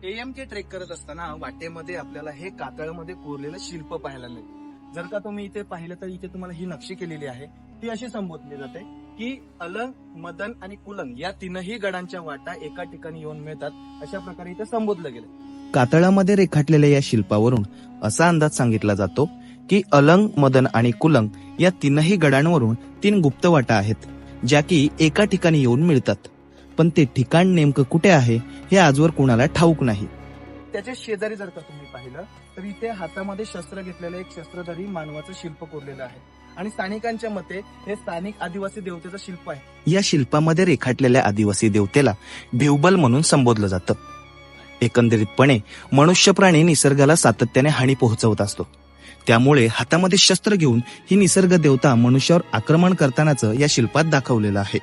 AMK trek करत असताना वाटेमध्ये आपल्याला हे कातळमध्ये कोरलेलं शिल्प पाहायला मिळेल. जर का तुम्ही इथे पाहिलं तर इथे तुम्हाला ही नक्षी केलेली आहे ती अशी संबोधली जाते की अलंग, मदन आणि कुलंग या तीनही गडांच्या वाटा एका ठिकाणी येऊन मिळतात, अशा प्रकारे इथे संबोधलं गेलं. कातळामध्ये रेखाटलेल्या या शिल्पावरून असा अंदाज सांगितला जातो की अलंग, मदन आणि कुलंग या तीनही गडांवरून 3 गुप्त वाटा आहेत, ज्या की एका ठिकाणी येऊन मिळतात. पण ते ठिकाण नेमकं कुठे आहे हे आजवर कुणाला ठाऊक नाही. त्याच्या शेजारी जर का तुम्ही पाहिलं तर इथे हातामध्ये शस्त्र घेतलेलं एक शस्त्रधारी मानवाचं शिल्प कोरलेलं आहे आणि स्थानिकांच्या मते हे स्थानिक आदिवासी देवतेचं शिल्प आहे. या शिल्पामध्ये रेखाटलेल्या आदिवासी देवतेला भिवबल म्हणून संबोधलं जातं. एकंदरीतपणे मनुष्य प्राणी निसर्गाला सातत्याने हानी पोहोचवत असतो, त्यामुळे हातामध्ये शस्त्र घेऊन ही निसर्ग देवता मनुष्यावर आक्रमण करतानाच या शिल्पात दाखवलेलं आहे.